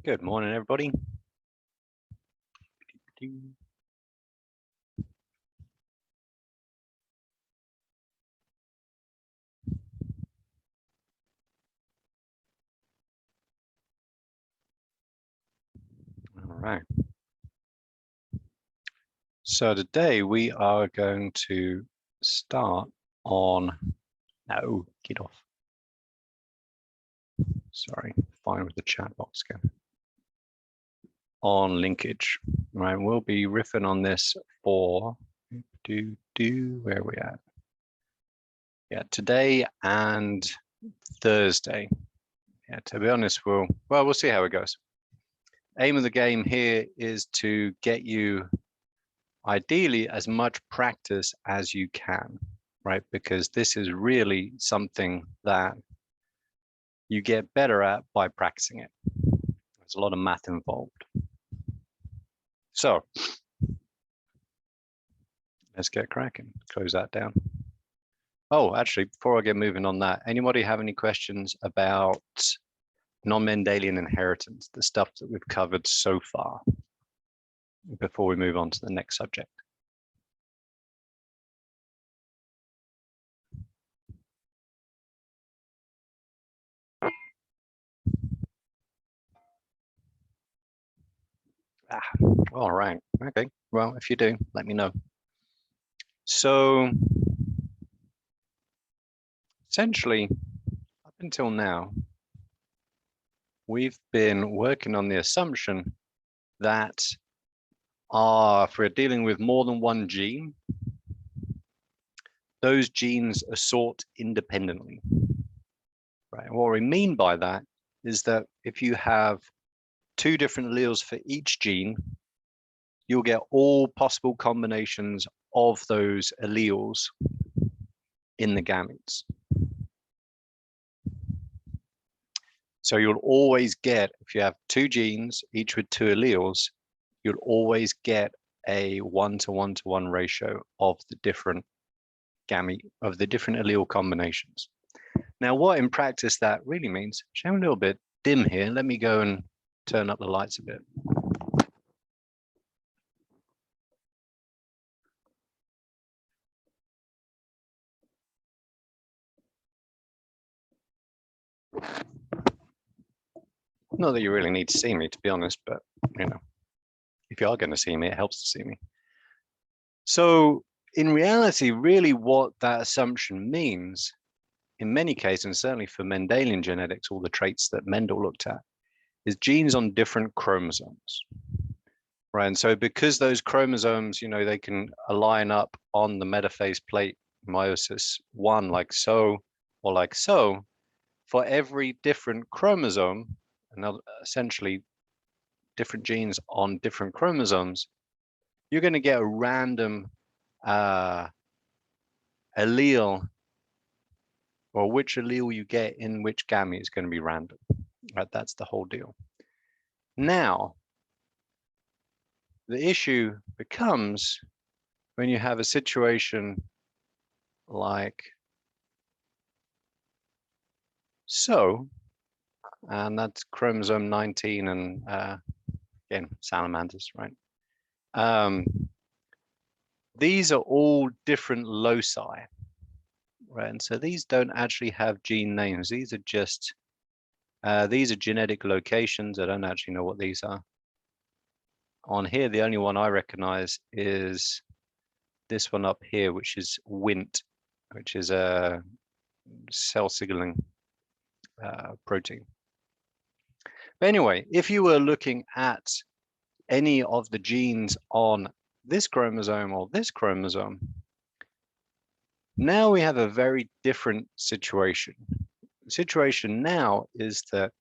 Good morning, everybody. All right. So today we are going to start on, no, get off. Sorry, fine with the chat box again. On linkage, right? We'll be riffing on this for, where are we at? Yeah, today and Thursday. Yeah, to be honest, we'll see how it goes. Aim of the game here is to get you ideally as much practice as you can, right? Because this is really something that you get better at by practicing it. There's a lot of math involved. So let's get cracking. Close that down. Oh, actually, before I get moving on that, anybody have any questions about non-Mendelian inheritance, the stuff that we've covered so far, before we move on to the next subject? All right. Okay. Well, if you do, let me know. So essentially, up until now, we've been working on the assumption that if we're dealing with more than one gene, those genes are sort independently. Right. And what we mean by that is that if you have two different alleles for each gene, you'll get all possible combinations of those alleles in the gametes. So you'll always get, if you have two genes, each with two alleles, you'll always get a 1-to-1-to-1 ratio of the different allele combinations. Now, what in practice that really means, I'm a little bit dim here. Let me go and turn up the lights a bit. Not that you really need to see me, to be honest, but you know, if you are going to see me, it helps to see me. So in reality, really what that assumption means, in many cases, and certainly for Mendelian genetics, all the traits that Mendel looked at, is genes on different chromosomes. Right. And so because those chromosomes, you know, they can align up on the metaphase plate meiosis 1 like so, or like so, for every different chromosome, and essentially different genes on different chromosomes, you're going to get a random allele, or which allele you get in which gamete is going to be random. Right, that's the whole deal. Now, the issue becomes when you have a situation like so, and that's chromosome 19 and again, salamanders, right? These are all different loci, right? And so these don't actually have gene names. These are just, these are genetic locations. I don't actually know what these are. On here, the only one I recognize is this one up here, which is Wnt, which is a cell signaling protein. But anyway, if you were looking at any of the genes on this chromosome or this chromosome, now we have a very different situation. The situation now is that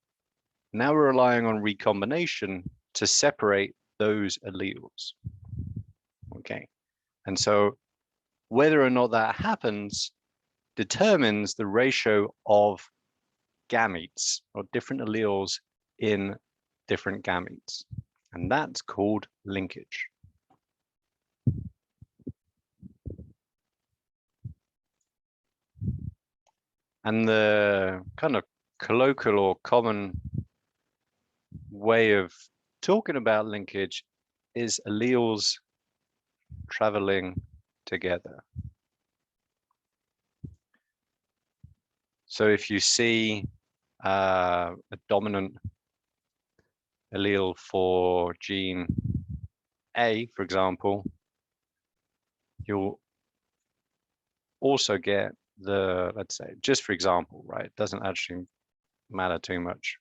now we're relying on recombination to separate those alleles. Okay, and so whether or not that happens determines the ratio of gametes or different alleles in different gametes, and that's called linkage. And the kind of colloquial or common way of talking about linkage is alleles traveling together. So if you see a dominant allele for gene A, for example, you'll also get the, let's say, just for example, right? It doesn't actually matter too much.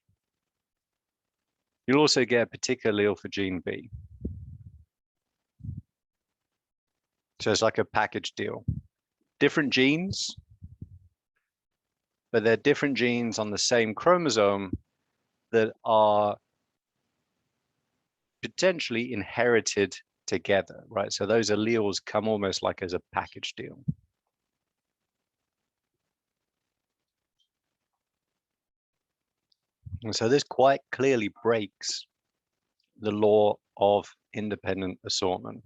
You'll also get a particular allele for gene B. So it's like a package deal. Different genes, but they're different genes on the same chromosome that are potentially inherited together, right? So those alleles come almost like as a package deal. And so this quite clearly breaks the law of independent assortment,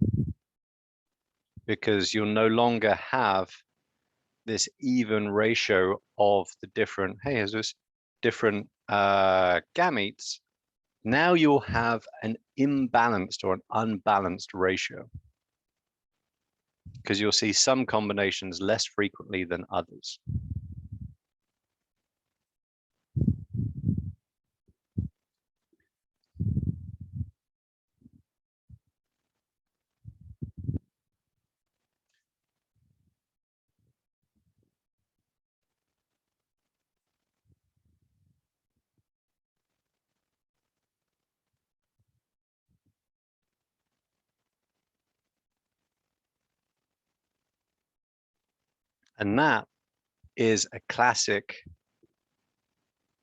because you'll no longer have this even ratio of the different, hey, here's this different gametes. Now you'll have an imbalanced or an unbalanced ratio, because you'll see some combinations less frequently than others. And that is a classic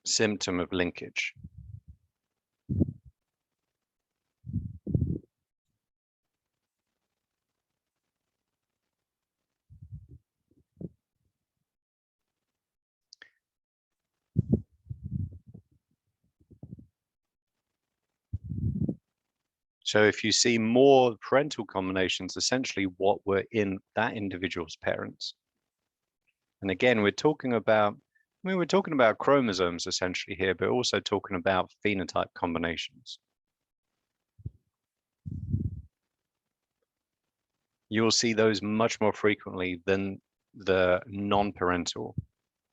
symptom of linkage. So if you see more parental combinations, essentially what were in that individual's parents. And again, we're talking about, we're talking about chromosomes essentially here, but also talking about phenotype combinations. You will see those much more frequently than the non-parental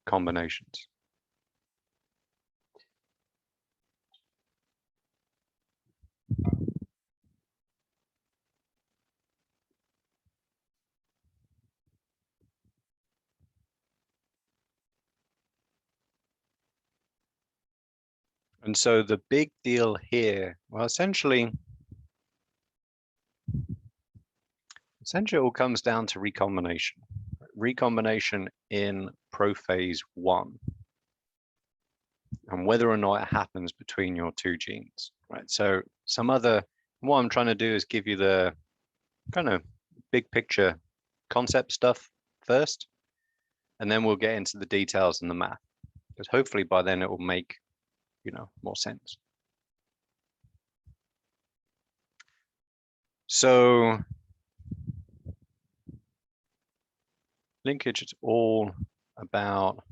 combinations. And so the big deal here, well, essentially it all comes down to recombination. Recombination in prophase 1. And whether or not it happens between your two genes, right? So what I'm trying to do is give you the kind of big picture concept stuff first, and then we'll get into the details and the math, because hopefully by then it will make, more sense. So linkage is all about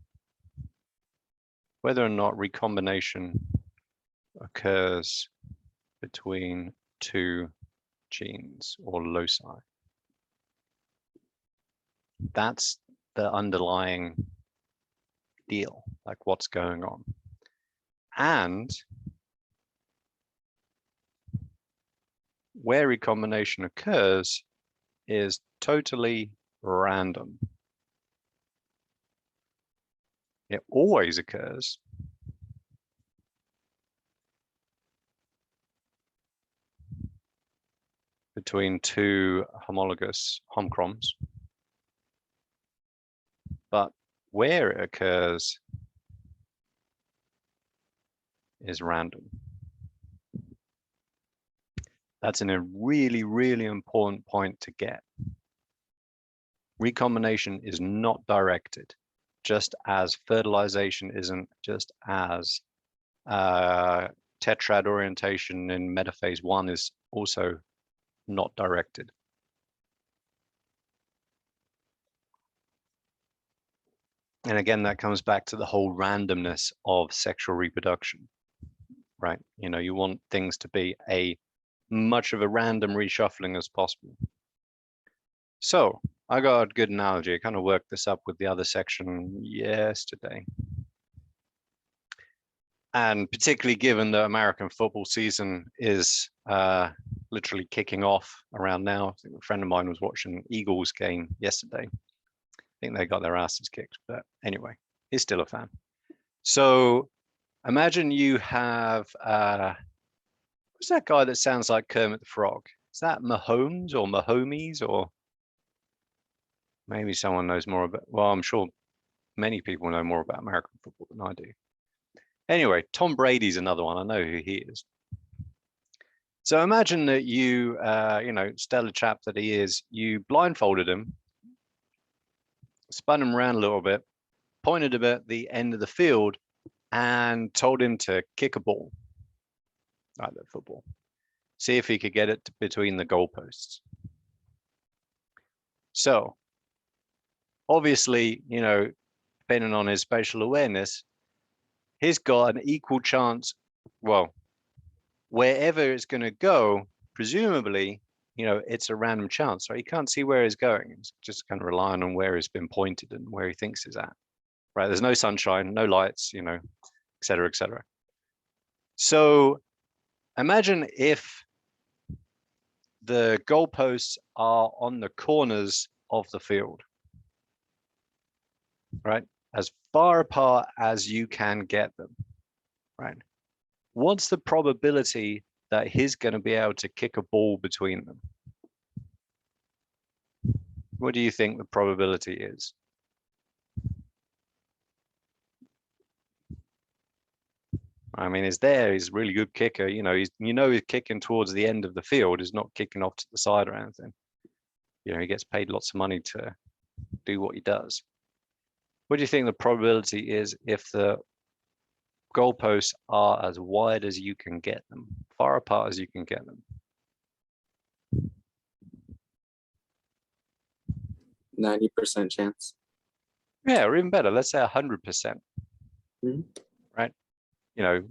whether or not recombination occurs between two genes or loci. That's the underlying deal, like what's going on. And where recombination occurs is totally random. It always occurs between two homologous homochrons, but where it occurs is random. That's a really, really important point to get. Recombination is not directed, just as fertilization isn't, just as tetrad orientation in metaphase 1 is also not directed. And again, that comes back to the whole randomness of sexual reproduction, right? You know, you want things to be a much of a random reshuffling as possible. So I got a good analogy. I kind of worked this up with the other section yesterday. And particularly given the American football season is literally kicking off around now. I think a friend of mine was watching Eagles game yesterday. I think they got their asses kicked, but anyway, he's still a fan. So imagine you have, what's that guy that sounds like Kermit the Frog? Is that Mahomes or Mahomes, or maybe someone knows more about, well, I'm sure many people know more about American football than I do. Anyway, Tom Brady's another one. I know who he is. So imagine that you, you know, stellar chap that he is, you blindfolded him, spun him around a little bit, pointed him at the end of the field, and told him to kick a ball, like that football. See if he could get it between the goalposts. So obviously, you know, depending on his spatial awareness, he's got an equal chance, well, wherever it's going to go, presumably, you know, it's a random chance, right? He can't see where he's going. He's just kind of relying on where he's been pointed and where he thinks he's at, right? There's no sunshine, no lights, you know, et cetera, et cetera. So imagine if the goalposts are on the corners of the field, right? As far apart as you can get them, right? What's the probability that he's going to be able to kick a ball between them? What do you think the probability is? I mean, he's there. He's a really good kicker. You know, he's kicking towards the end of the field. He's not kicking off to the side or anything. You know, he gets paid lots of money to do what he does. What do you think the probability is if the goalposts are as wide as you can get them, far apart as you can get them? 90% chance. Yeah, or even better, let's say 100%. Right? You know,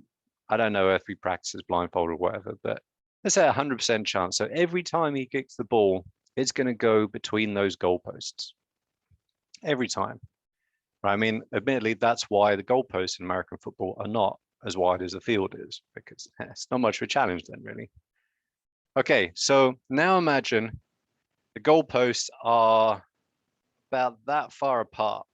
I don't know if he practices blindfold or whatever, but let's say 100% chance. So every time he kicks the ball, it's going to go between those goalposts. Every time. Right? I mean, admittedly, that's why the goalposts in American football are not as wide as the field is, because it's not much of a challenge then, really. Okay, so now imagine the goalposts are about that far apart,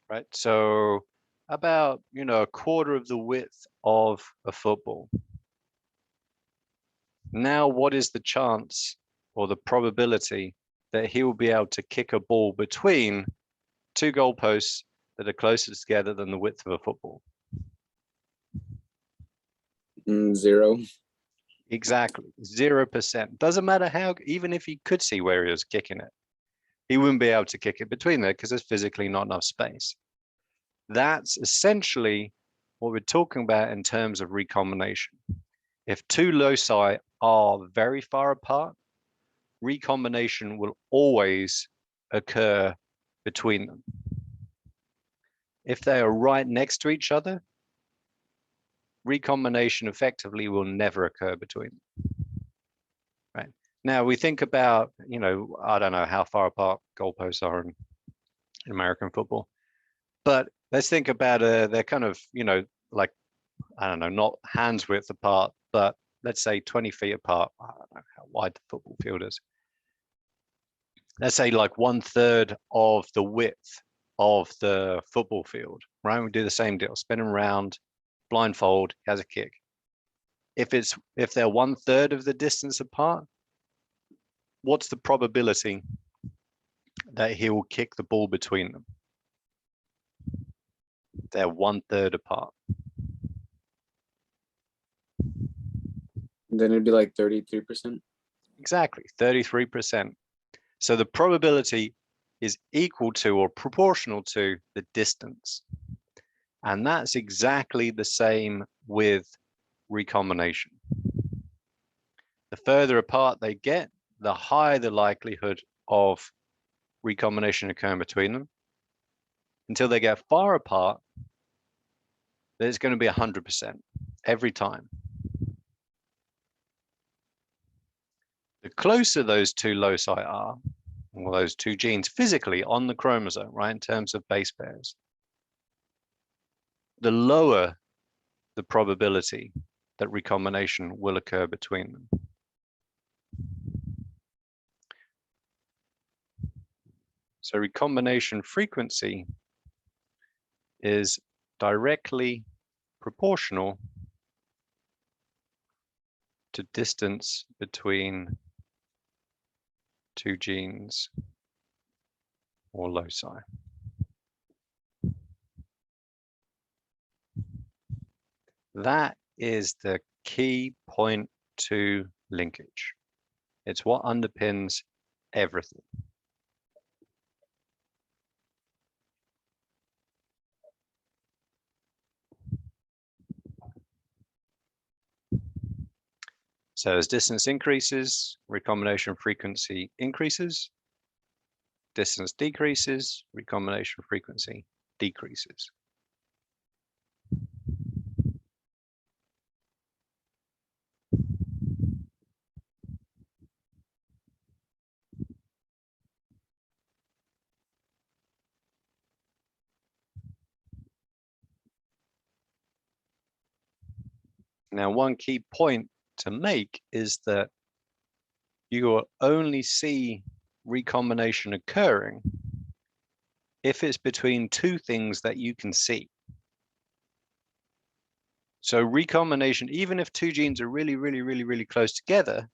right? So about, you know, a quarter of the width of a football. Now, what is the chance or the probability that he will be able to kick a ball between two goalposts that are closer together than the width of a football? 0. Exactly, 0%. Doesn't matter how, even if he could see where he was kicking it, he wouldn't be able to kick it between there because there's physically not enough space. That's essentially what we're talking about in terms of recombination. If two loci are very far apart, recombination will always occur between them. If they are right next to each other, recombination effectively will never occur between them. Right? Now we think about, you know, I don't know how far apart goalposts are in American football, but let's think about they're kind of, you know, like, I don't know, not hands width apart, but let's say 20 feet apart. I don't know how wide the football field is. Let's say like 1/3 of the width of the football field, right? We do the same deal, spin them around, blindfold, has a kick. If they're 1/3 of the distance apart, what's the probability that he will kick the ball between them? They're 1/3 apart. Then it'd be like 33%. Exactly, 33%. So the probability is equal to or proportional to the distance. And that's exactly the same with recombination. The further apart they get, the higher the likelihood of recombination occurring between them. Until they get far apart, that it's going to be 100% every time. The closer those two loci are, or those two genes physically on the chromosome, right, in terms of base pairs, the lower the probability that recombination will occur between them. So recombination frequency is directly proportional to distance between two genes or loci. That is the key point to linkage. It's what underpins everything. So as distance increases, recombination frequency increases. Distance decreases, recombination frequency decreases. Now, one key point to make is that you will only see recombination occurring if it's between two things that you can see. So recombination, even if two genes are really close together,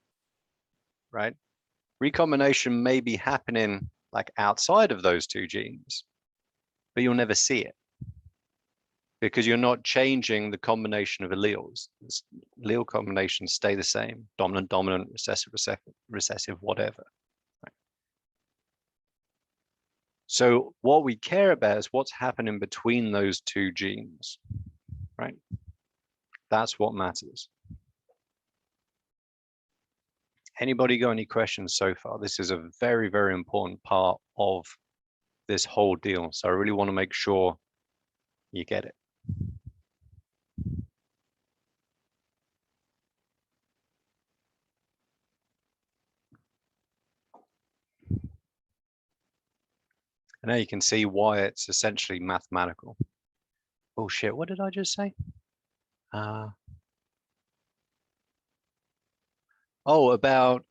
right? Recombination may be happening like outside of those two genes, but you'll never see it because you're not changing the combination of alleles. Allele combinations stay the same: dominant, dominant, recessive, recessive, whatever. Right? So what we care about is what's happening between those two genes, right? That's what matters. Anybody got any questions so far? This is a very important part of this whole deal. So I really want to make sure you get it. And now you can see why it's essentially mathematical. Oh shit, what did I just say? Oh, about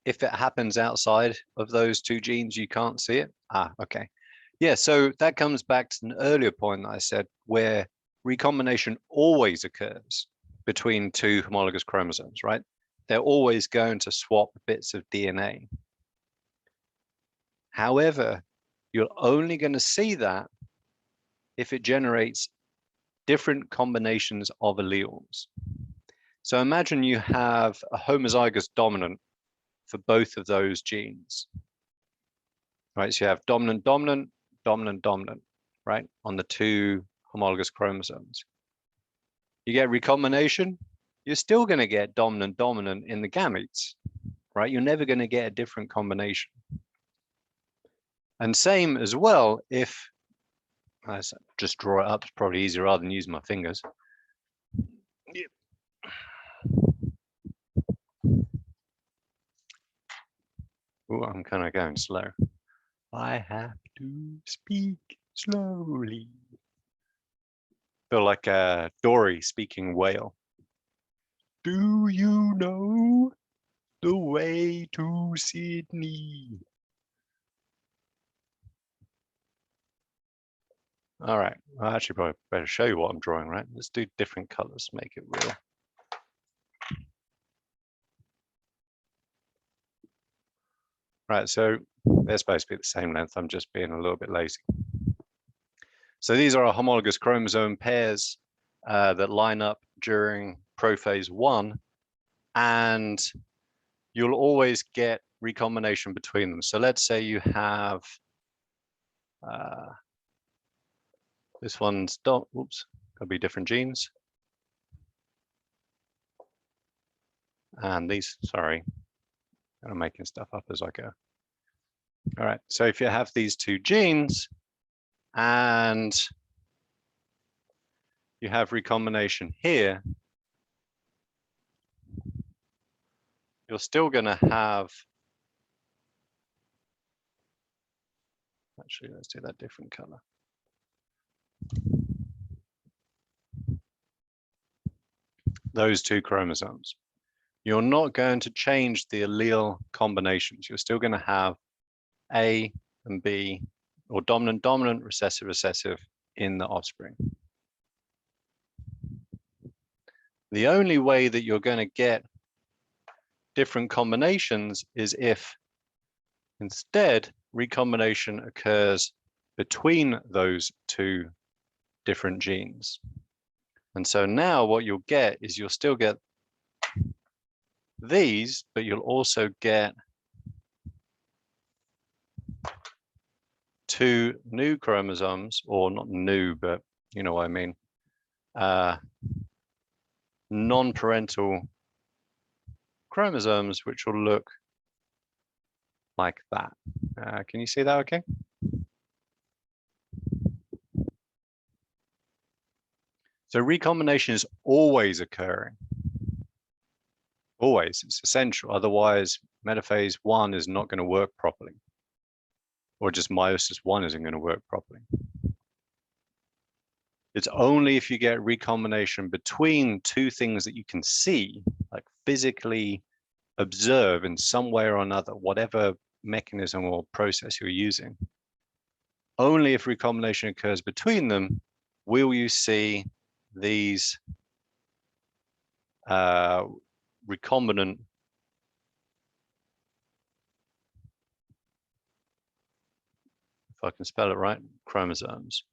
if it happens outside of those two genes, you can't see it. Okay. Yeah, so that comes back to an earlier point that I said, where recombination always occurs between two homologous chromosomes, right? They're always going to swap bits of DNA. However, you're only going to see that if it generates different combinations of alleles. So imagine you have a homozygous dominant for both of those genes, right? So you have dominant, dominant, dominant, dominant, right? On the two homologous chromosomes. You get recombination, you're still going to get dominant, dominant in the gametes, right? You're never going to get a different combination. And same as well, if I just draw it up, it's probably easier rather than use my fingers. Yep. Oh, I'm kind of going slow. I have to speak slowly. Feel like a Dory speaking whale. Do you know the way to Sydney? All right, I actually probably better show you what I'm drawing, right? Let's do different colors, make it real. Right, so they're supposed to be the same length. I'm just being a little bit lazy. So these are our homologous chromosome pairs that line up during prophase 1, and you'll always get recombination between them. So let's say you have this one's oops, could be different genes. And these, sorry, I'm making stuff up as I go. All right, so if you have these two genes and you have recombination here, you're still going to have, actually, let's do that different color. Those two chromosomes. You're not going to change the allele combinations. You're still going to have A and B, or dominant, dominant, recessive, recessive in the offspring. The only way that you're going to get different combinations is if instead recombination occurs between those two different genes. And so now what you'll get is you'll still get these, but you'll also get two new chromosomes, or not new, but you know what I mean, non-parental chromosomes, which will look like that. Can you see that okay? So recombination is always occurring. Always, it's essential. Otherwise, metaphase 1 is not going to work properly. Or just meiosis 1 isn't going to work properly. It's only if you get recombination between two things that you can see, like physically observe in some way or another, whatever mechanism or process you're using. Only if recombination occurs between them will you see these recombinant if I can spell it right, chromosomes.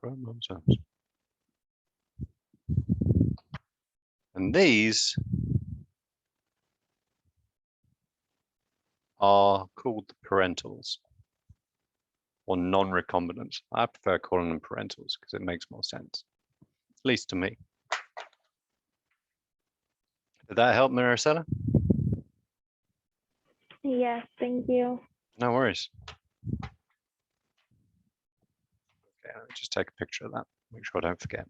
Chromosomes. And these are called the parentals, or non-recombinants. I prefer calling them parentals because it makes more sense, at least to me. Did that help, Maricela? Yes, thank you. No worries. Okay, let me just take a picture of that. Make sure I don't forget.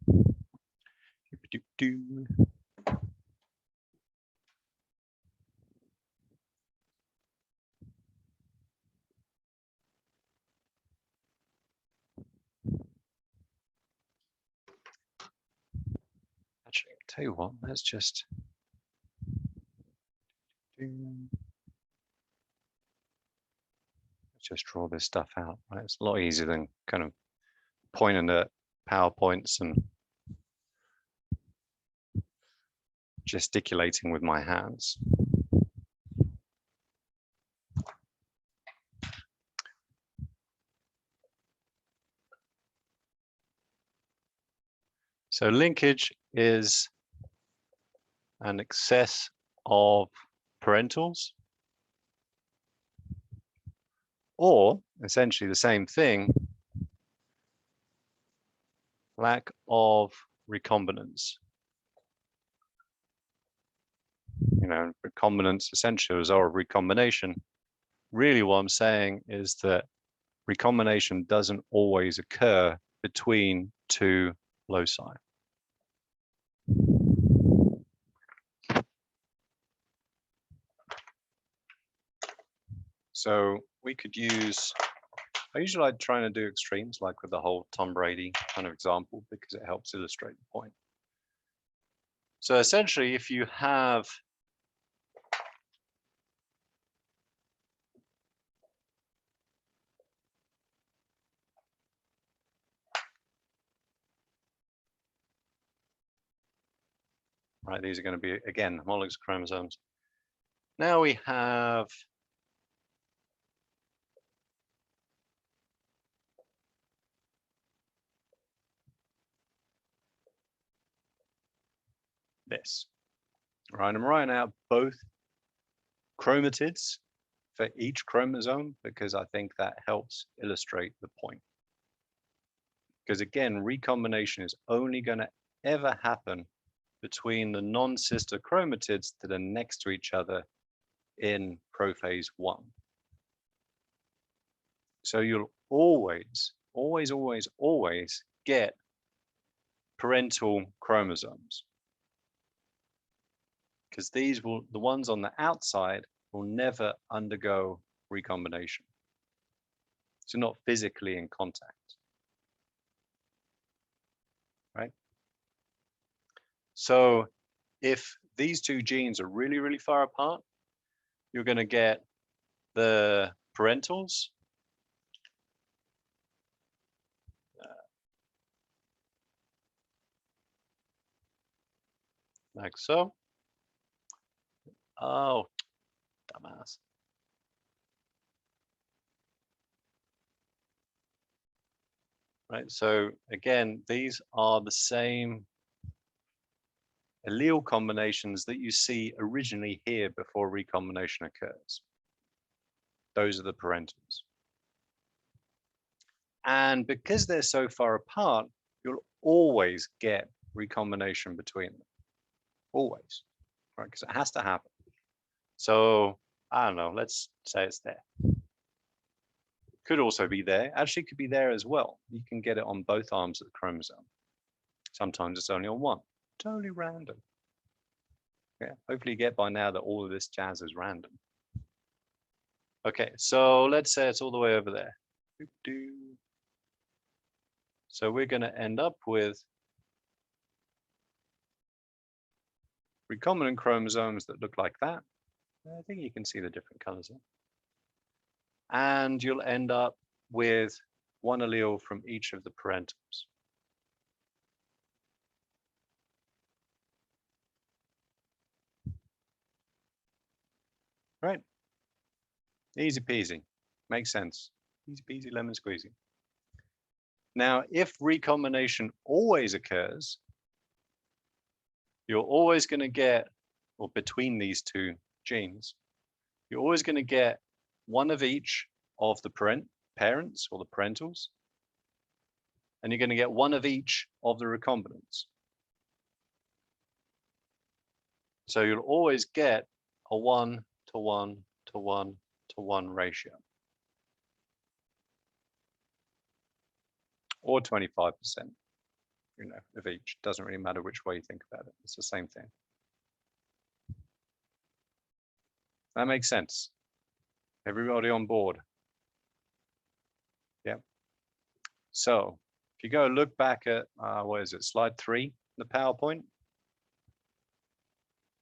Actually, I'll tell you what, let's just draw this stuff out. Right? It's a lot easier than kind of pointing at PowerPoints and gesticulating with my hands. So linkage is an excess of parentals, or essentially the same thing, lack of recombinants. You know, recombinants essentially a result of recombination. Really what I'm saying is that recombination doesn't always occur between two loci. So we could use, I usually like trying to do extremes, like with the whole Tom Brady kind of example, because it helps illustrate the point. So essentially, if you have right, these are going to be, again, homologous chromosomes. Now we have this, right? I'm writing out both chromatids for each chromosome because I think that helps illustrate the point. Because again, recombination is only going to ever happen between the non-sister chromatids that are next to each other in prophase 1. So you'll always, always, always, always get parental chromosomes. Because these will, the ones on the outside will never undergo recombination. So not physically in contact. Right? So if these two genes are really, really far apart, you're going to get the parentals like so. Oh, dumbass. Right, so again, these are the same allele combinations that you see originally here before recombination occurs. Those are the parentals. And because they're so far apart, you'll always get recombination between them. Always, right? Because it has to happen. So I don't know, let's say it's there. Could also be there, actually could be there as well. You can get it on both arms of the chromosome. Sometimes it's only on one, totally random. Yeah, hopefully you get by now that all of this jazz is random. Okay, so let's say it's all the way over there. So we're going to end up with recombinant chromosomes that look like that. I think you can see the different colors here. And you'll end up with one allele from each of the parentals. Right? Easy peasy. Makes sense. Easy peasy lemon squeezy. Now, if recombination always occurs, you're always going to get, or between these two genes, you're always going to get one of each of the parents or the parentals, and you're going to get one of each of the recombinants. So you'll always get a 1 to 1 to 1 to 1 ratio. Or 25%, you know, of each. Doesn't really matter which way you think about it. It's the same thing. That makes sense. Everybody on board? Yeah. So if you go look back at, what is it, slide 3, the PowerPoint,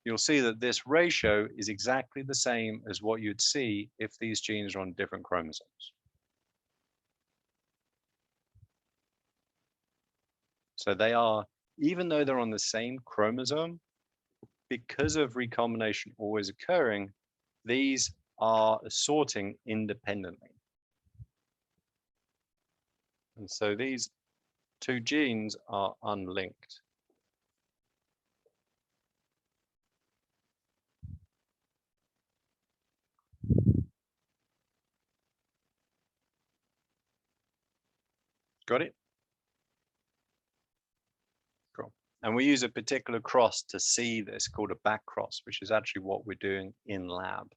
you'll see that this ratio is exactly the same as what you'd see if these genes are on different chromosomes. So they are, even though they're on the same chromosome, because of recombination always occurring, these are sorting independently. And so these two genes are unlinked. Got it? Cool. And we use a particular cross to see this called a back cross, which is actually what we're doing in lab.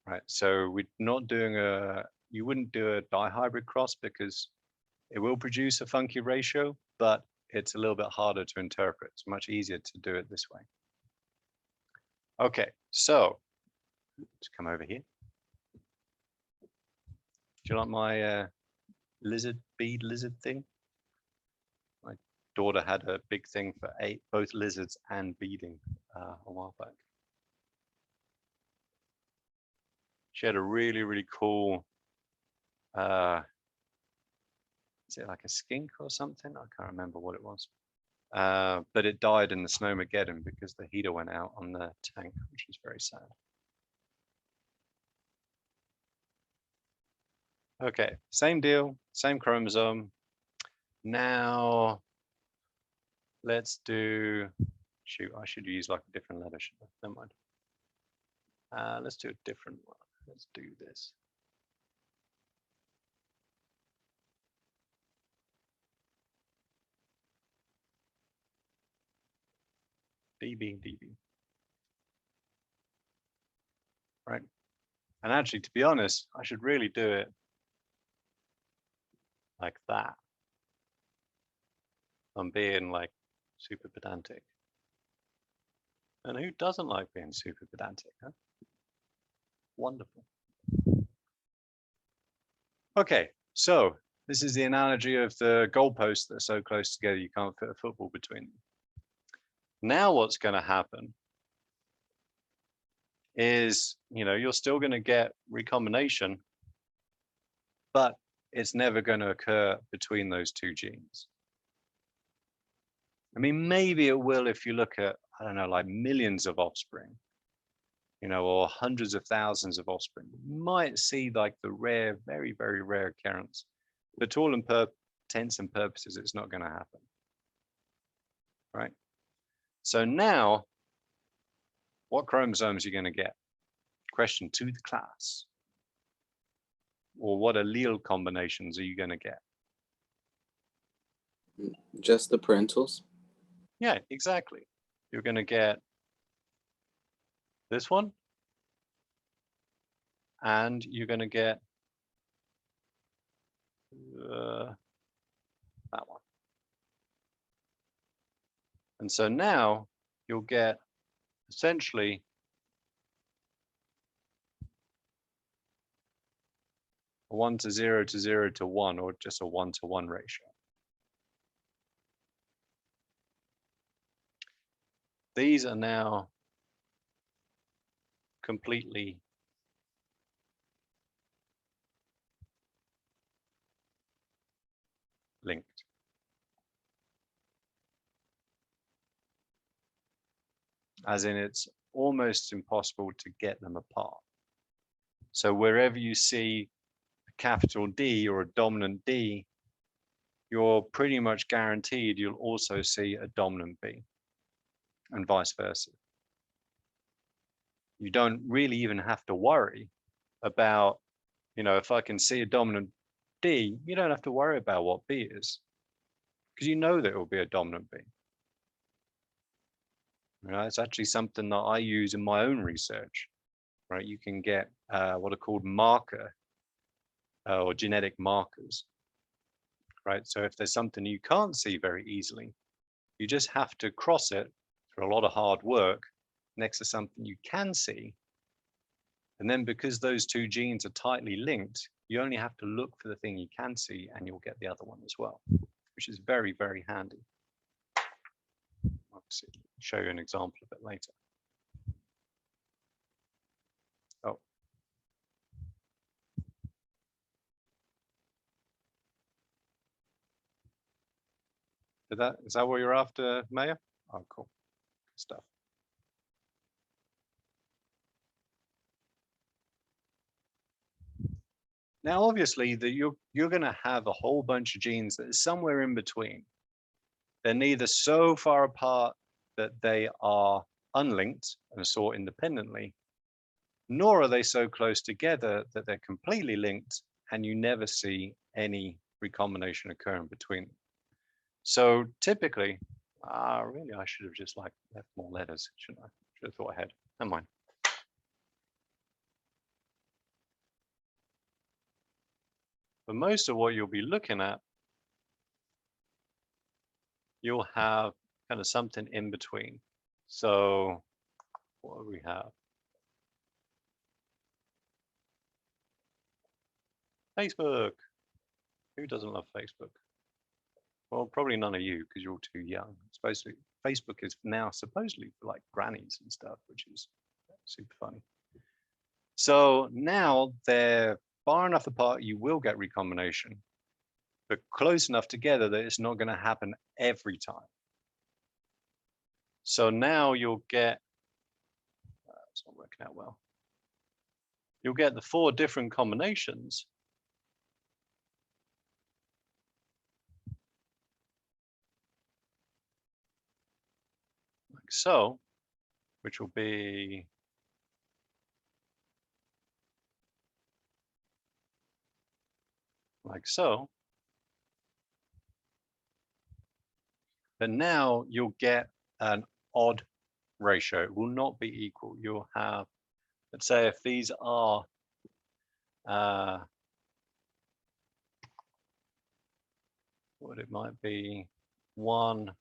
Right. So we're not doing you wouldn't do a dihybrid cross because it will produce a funky ratio, but it's a little bit harder to interpret. It's much easier to do it this way. Okay, so let's come over here. Do you like my bead lizard thing? My daughter had a big thing for both lizards and beading a while back. She had a really, really cool, is it like a skink or something? I can't remember what it was. But it died in the Snowmageddon because the heater went out on the tank, which was very sad. Okay, same deal, same chromosome. Now, let's do, shoot, I should use like a different letter, shouldn't I? Never mind. Let's do a different one. Let's do this. DB. Right. And actually, to be honest, I should really do it like that. I'm being like super pedantic. And who doesn't like being super pedantic, huh? Wonderful. Okay, so this is the analogy of the goalposts that are so close together you can't fit a football between them. Now what's going to happen is, you're still going to get recombination, but it's never going to occur between those two genes. I mean, maybe it will if you look at, I don't know, like millions of offspring, or hundreds of thousands of offspring. You might see like the rare, very, very rare occurrence. But to all intents and purposes, it's not going to happen. Right? So now, what chromosomes are you going to get? Question to the class. Or what allele combinations are you going to get? Just the parentals. Yeah, exactly. You're going to get this one, and you're going to get that one. And so now you'll get essentially a 1 to 0 to 0 to 1, or just a 1-to-1 ratio. These are now completely linked. As in, it's almost impossible to get them apart. So wherever you see a capital D or a dominant D, you're pretty much guaranteed you'll also see a dominant B, and vice versa. You don't really even have to worry about, if I can see a dominant D, you don't have to worry about what B is, because you know that it will be a dominant B. It's actually something that I use in my own research, right? You can get what are called marker or genetic markers, right? So if there's something you can't see very easily, you just have to cross it through a lot of hard work next to something you can see. And then because those two genes are tightly linked, you only have to look for the thing you can see and you'll get the other one as well, which is very, very handy. I'll show you an example a bit later. Oh. Is that what you're after, Maya? Oh, cool. Good stuff. Now, obviously, you're going to have a whole bunch of genes that are somewhere in between. They're neither so far apart that they are unlinked and sort independently, nor are they so close together that they're completely linked and you never see any recombination occurring between them. So typically, really, I should have just left more letters, shouldn't I? Should have thought ahead. Never mind. But most of what you'll be looking at, you'll have kind of something in between. So what do we have? Facebook. Who doesn't love Facebook? Well, probably none of you because you're all too young. Facebook is now supposedly for like grannies and stuff, which is super funny. So now they're far enough apart, you will get recombination, but close enough together that it's not going to happen every time. So now you'll get, it's not working out well. You'll get the 4 different combinations. Like so, which will be like so. But now you'll get an odd ratio. It will not be equal. You'll have, let's say if these are what it might be, 1,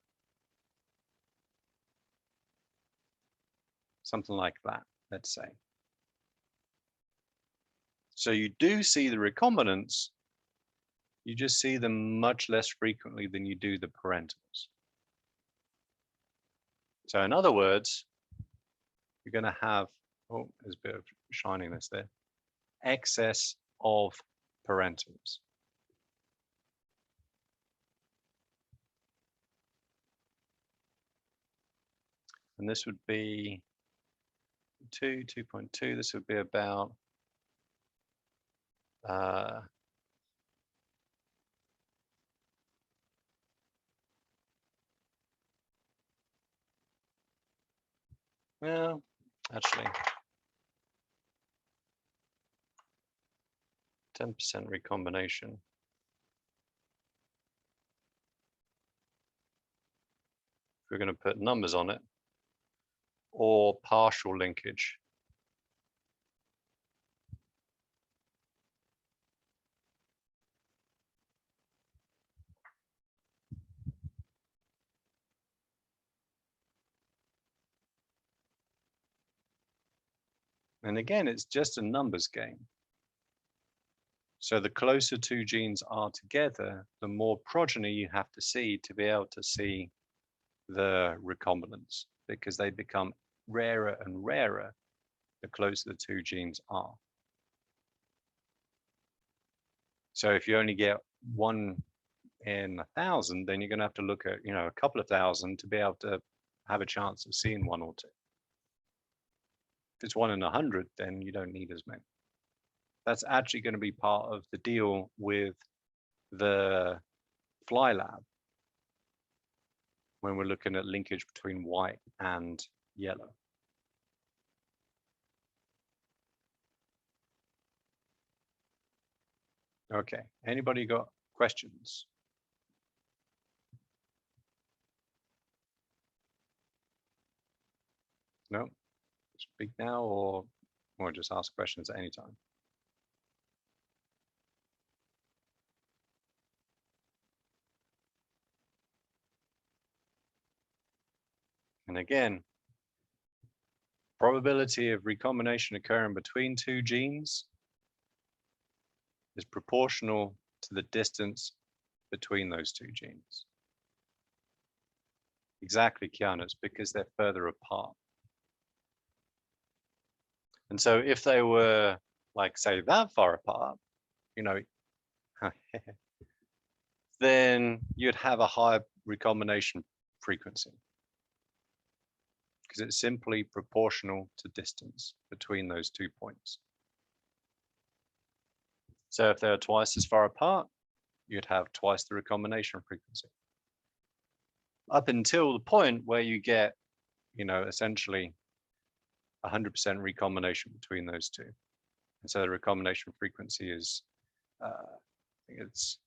something like that, let's say. So you do see the recombinants, you just see them much less frequently than you do the parentals. So in other words, you're going to have, oh, there's a bit of shininess there, excess of parentals. And this would be 2.2, this would be about well, actually 10% recombination. If we're going to put numbers on it, or partial linkage. And again, it's just a numbers game. So the closer two genes are together, the more progeny you have to see to be able to see the recombinants, because they become rarer and rarer the closer the two genes are. So if you only get 1 in 1,000, then you're going to have to look at, a couple of thousand to be able to have a chance of seeing 1 or 2. If it's 1 in 100, then you don't need as many. That's actually going to be part of the deal with the Fly Lab when we're looking at linkage between white and yellow. Okay, anybody got questions? No? Speak now or just ask questions at any time. And again, probability of recombination occurring between two genes is proportional to the distance between those two genes. Exactly, Kiana, it's because they're further apart. And so if they were, like, say, that far apart, then you'd have a higher recombination frequency, because it's simply proportional to distance between those 2 points. So if they're twice as far apart, you'd have twice the recombination frequency. Up until the point where you get, essentially 100% recombination between those two. And so the recombination frequency is, I think it's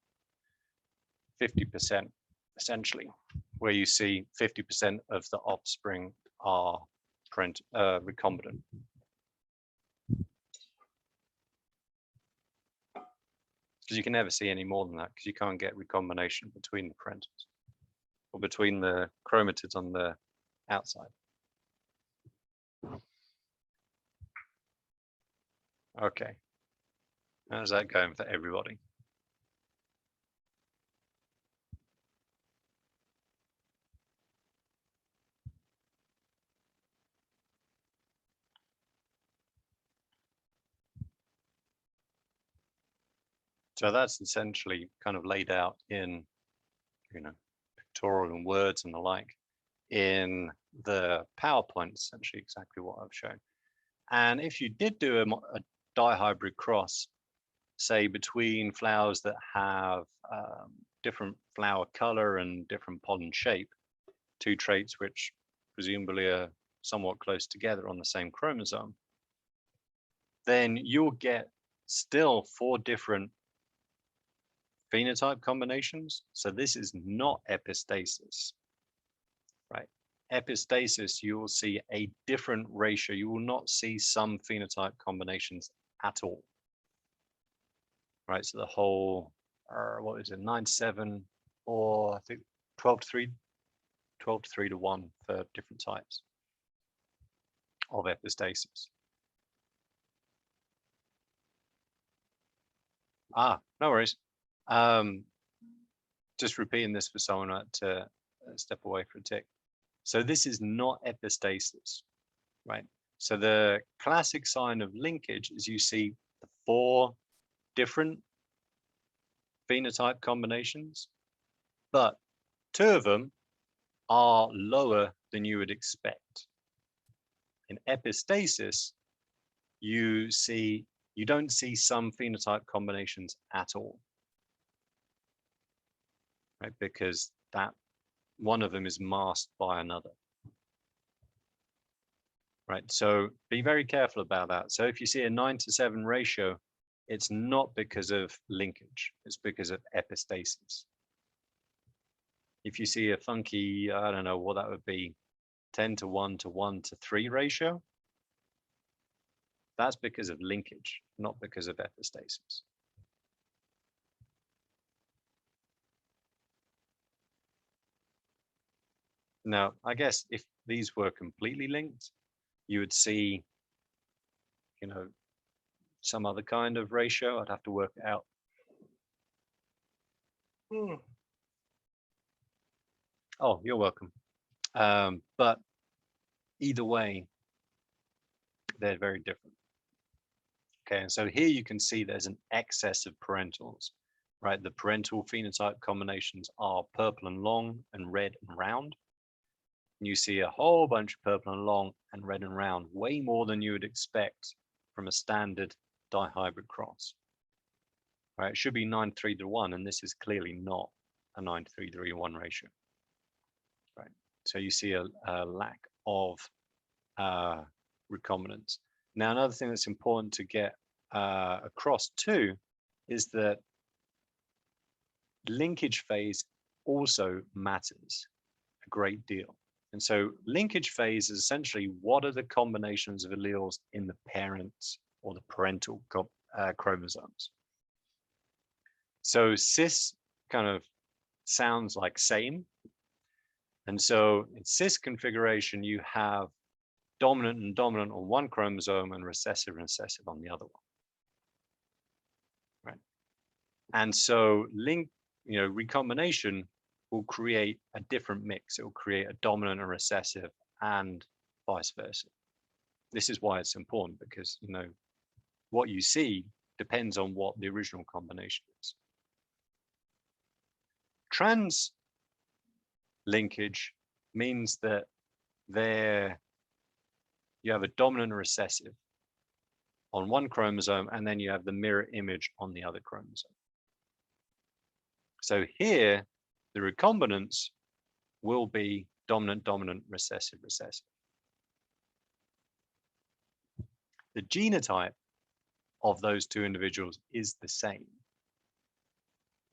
50%, essentially, where you see 50% of the offspring are recombinant. Because you can never see any more than that, because you can't get recombination between the parentals or between the chromatids on the outside. Okay, how's that going for everybody? So that's essentially kind of laid out in, pictorial and words and the like in the PowerPoint, essentially exactly what I've shown. And if you did do a dihybrid cross, say between flowers that have different flower color and different pollen shape, two traits which presumably are somewhat close together on the same chromosome, then you'll get still 4 different phenotype combinations. So this is not epistasis, right? Epistasis, you will see a different ratio. You will not see some phenotype combinations at all, right? So the whole, what is it, 9-7, or I think 12 to 3, 12 to 3 to 1 for different types of epistasis. No worries. Just repeating this for someone to step away for a tick. So this is not epistasis, right? So the classic sign of linkage is you see the 4 different phenotype combinations, but 2 of them are lower than you would expect. In epistasis, you don't see some phenotype combinations at all, right? Because that one of them is masked by another. Right, so be very careful about that. So if you see a 9:7 ratio, it's not because of linkage, it's because of epistasis. If you see a funky, I don't know what that would be, 10:1 to 1:3 ratio, that's because of linkage, not because of epistasis. Now, I guess if these were completely linked, you would see, you know, some other kind of ratio. I'd have to work it out. Oh, you're welcome. But either way, they're very different. Okay, and so here you can see there's an excess of parentals, right? The parental phenotype combinations are purple and long and red and round. And you see a whole bunch of purple and long and red and round, way more than you would expect from a standard dihybrid cross. Right, it should be 9:3 to 1, and this is clearly not a 9:3 to 1 ratio. Right, so you see a lack of recombinants. Now, another thing that's important to get across too is that linkage phase also matters a great deal. And so linkage phase is essentially what are the combinations of alleles in the parents or the parental chromosomes. So cis kind of sounds like same. And so in cis configuration, you have dominant and dominant on one chromosome and recessive and recessive on the other one. Right. And so recombination will create a different mix. It will create a dominant and recessive and vice versa. This is why it's important, because what you see depends on what the original combination is. Trans linkage means that you have a dominant and recessive on one chromosome, and then you have the mirror image on the other chromosome. So here, the recombinants will be dominant, dominant, recessive, recessive. The genotype of those two individuals is the same,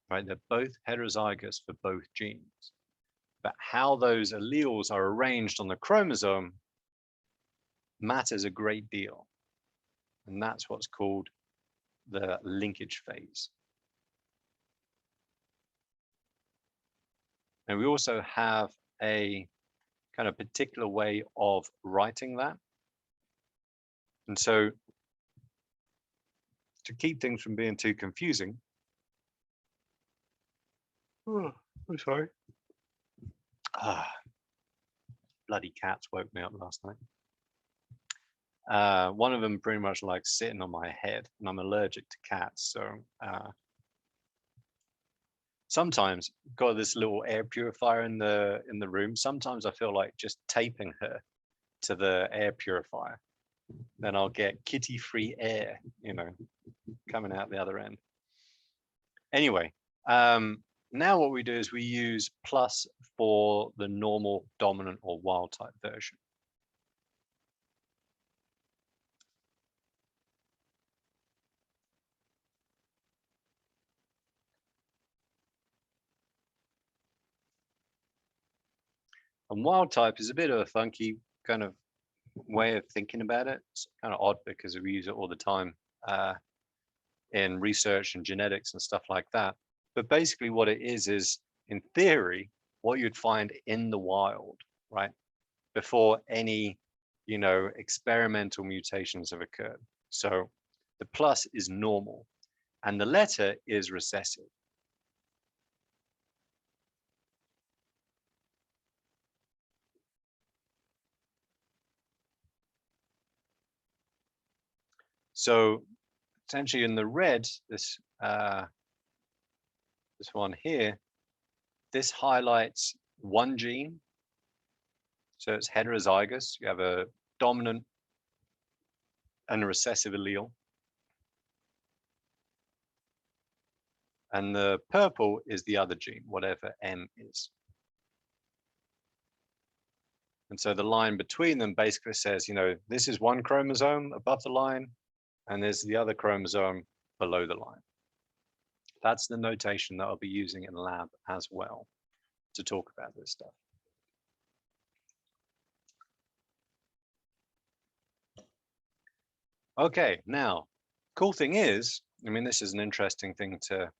right? They're both heterozygous for both genes, but how those alleles are arranged on the chromosome matters a great deal. And that's what's called the linkage phase. And we also have a kind of particular way of writing that. And so to keep things from being too confusing, I'm sorry. Bloody cats woke me up last night. One of them pretty much like sitting on my head, and I'm allergic to cats. So sometimes got this little air purifier in the room. Sometimes I feel like just taping her to the air purifier. Then I'll get kitty-free air, coming out the other end. Anyway, now what we do is we use plus for the normal dominant or wild type version. And wild type is a bit of a funky kind of way of thinking about it. It's kind of odd because we use it all the time in research and genetics and stuff like that. But basically what it is in theory, what you'd find in the wild, right? Before any, experimental mutations have occurred. So the plus is normal and the letter is recessive. So essentially in the red, this one here, this highlights one gene. So it's heterozygous. You have a dominant and a recessive allele. And the purple is the other gene, whatever M is. And so the line between them basically says, this is one chromosome above the line, and there's the other chromosome below the line. That's the notation that I'll be using in the lab as well to talk about this stuff. Okay, now, cool thing is, this is an interesting thing to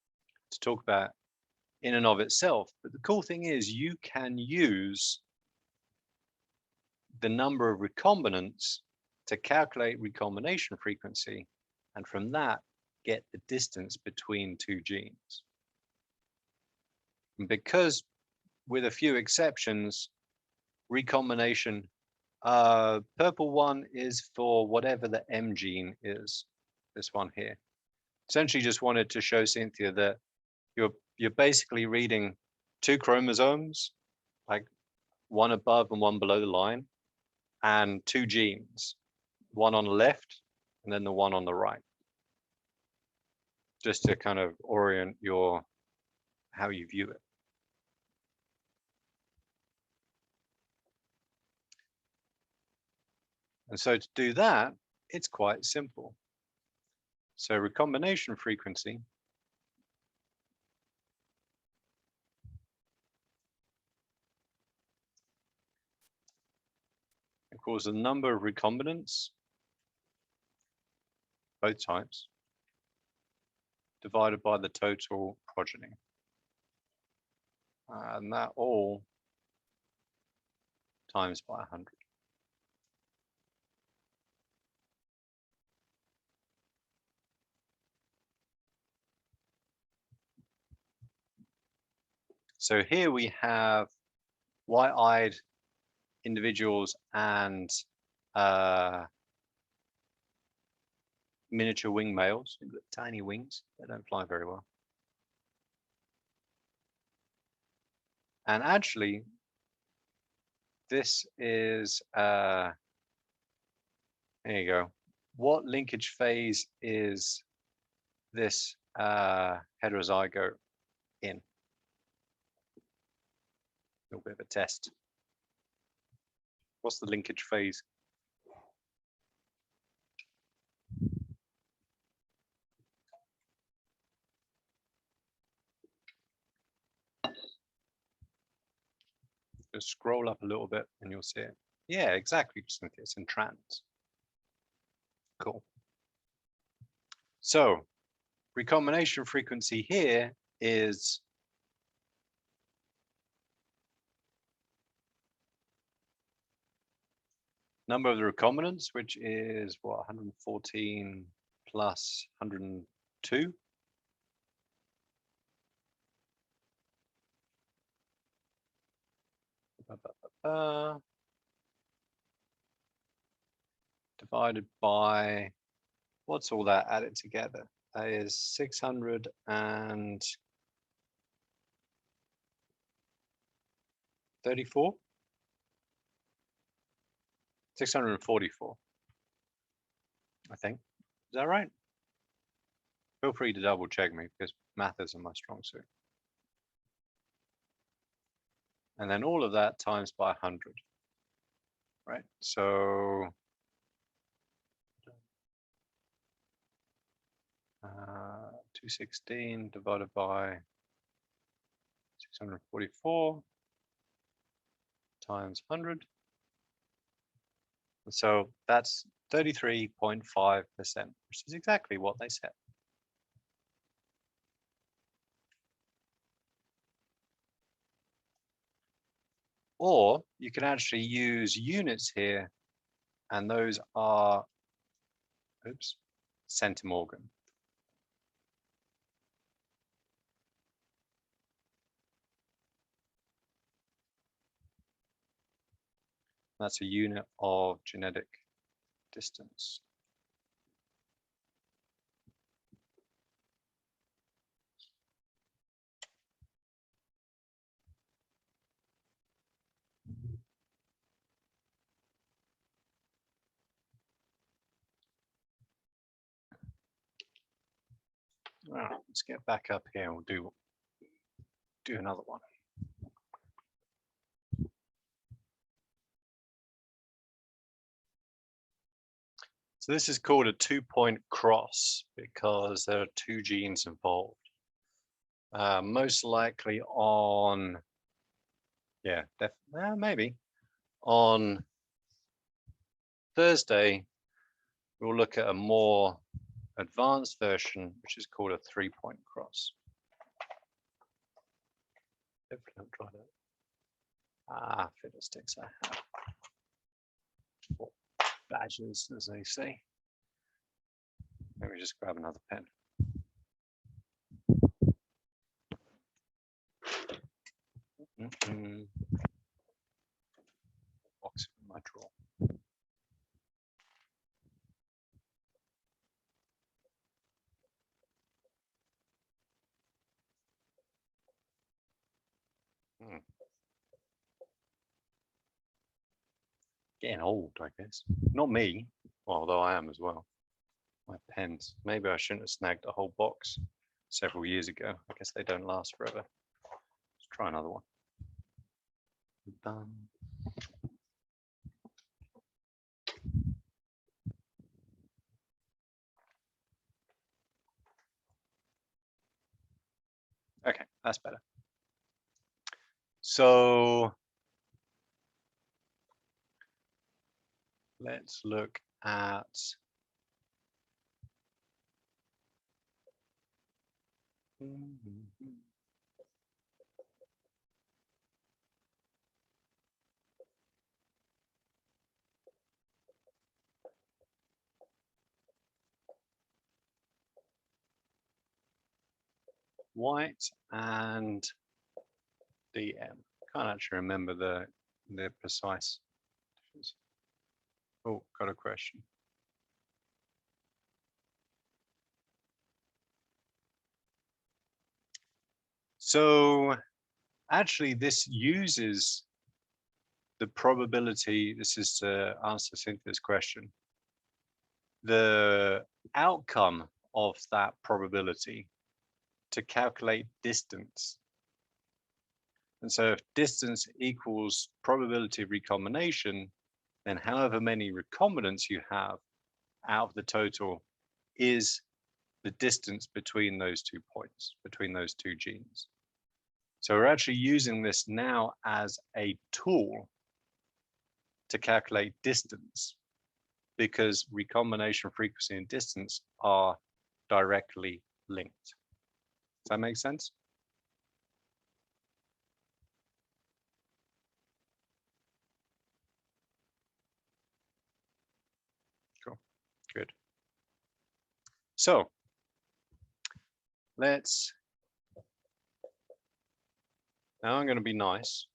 talk about in and of itself, but the cool thing is you can use the number of recombinants to calculate recombination frequency, and from that, get the distance between two genes. And because, with a few exceptions, recombination, purple one is for whatever the M gene is, this one here. Essentially just wanted to show Cynthia that you're basically reading two chromosomes, like one above and one below the line, and two genes, one on the left and then the one on the right, just to kind of orient how you view it. And so to do that, it's quite simple. So recombination frequency equals the number of recombinants, both types, divided by the total progeny. And that all times by 100. So here we have white-eyed individuals and miniature wing males with tiny wings. They don't fly very well. And actually, this is, there you go. What linkage phase is this heterozygote in? A little bit of a test. What's the linkage phase? Just scroll up a little bit and you'll see it. Yeah, exactly. It's in trans. Cool. So recombination frequency here is number of the recombinants, which is what, 114 plus 102. Divided by, what's all that added together? That is 634. 644, I think. Is that right? Feel free to double check me because math isn't my strong suit. And then all of that times by 100, right? So 216 divided by 644 times 100. So that's 33.5%, which is exactly what they said. Or you can actually use units here, and those are, oops, centimorgan. That's a unit of genetic distance. All right, let's get back up here. We'll do another one. So this is called a 2-point cross because there are 2 genes involved. Most likely on, yeah, maybe on Thursday, we'll look at a more advanced version, which is called a 3-point cross. Hopefully I'll try that. Ah, fiddlesticks, I have. Or badges, as they say. Let me just grab another pen. Box in my drawer. Getting old, I guess. Not me, although I am as well. My pens. Maybe I shouldn't have snagged a whole box several years ago. I guess they don't last forever. Let's try another one. Done. Okay, that's better. So let's look at white and DM. Can't actually remember the precise difference. Oh, got a question. So actually this uses the probability, this is to answer Cynthia's question, the outcome of that probability to calculate distance. And so if distance equals probability of recombination, then however many recombinants you have out of the total is the distance between those 2 points, between those 2 genes. So we're actually using this now as a tool to calculate distance because recombination frequency and distance are directly linked. Does that make sense? Cool, good. So let's, now I'm going to be nice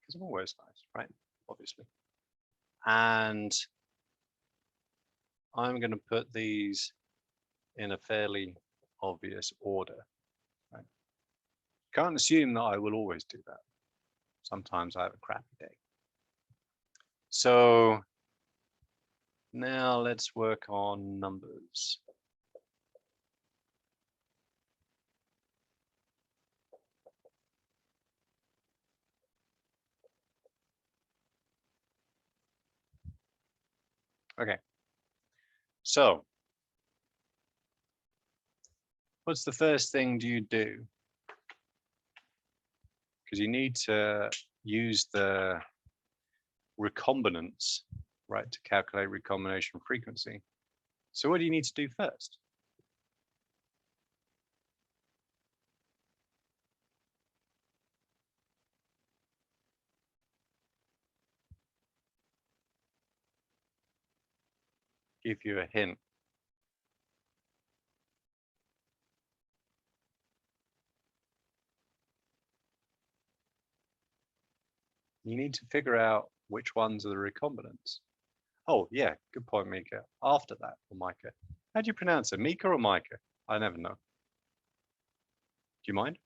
because I'm always nice, right? Obviously. And I'm going to put these in a fairly obvious order. Right? Can't assume that I will always do that. Sometimes I have a crappy day. So now let's work on numbers. Okay. So what's the first thing do you do? Because you need to use the recombinants, right, to calculate recombination frequency. So what do you need to do first? give you a hint. You need to figure out which ones are the recombinants. Oh, yeah, good point, Mika. After that, or Micah. How do you pronounce it, Mika or Micah? I never know. Do you mind?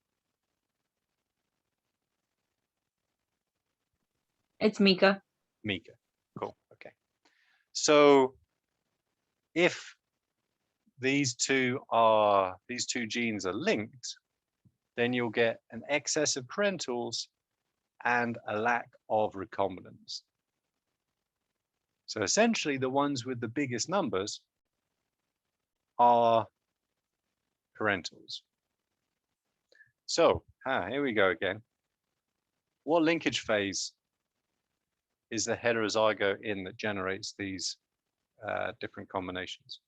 It's Mika. Mika. Cool. Okay. So if these two genes are linked, then you'll get an excess of parentals and a lack of recombinants. So essentially, the ones with the biggest numbers are parentals. So here we go again. What linkage phase is the heterozygote in that generates these different combinations?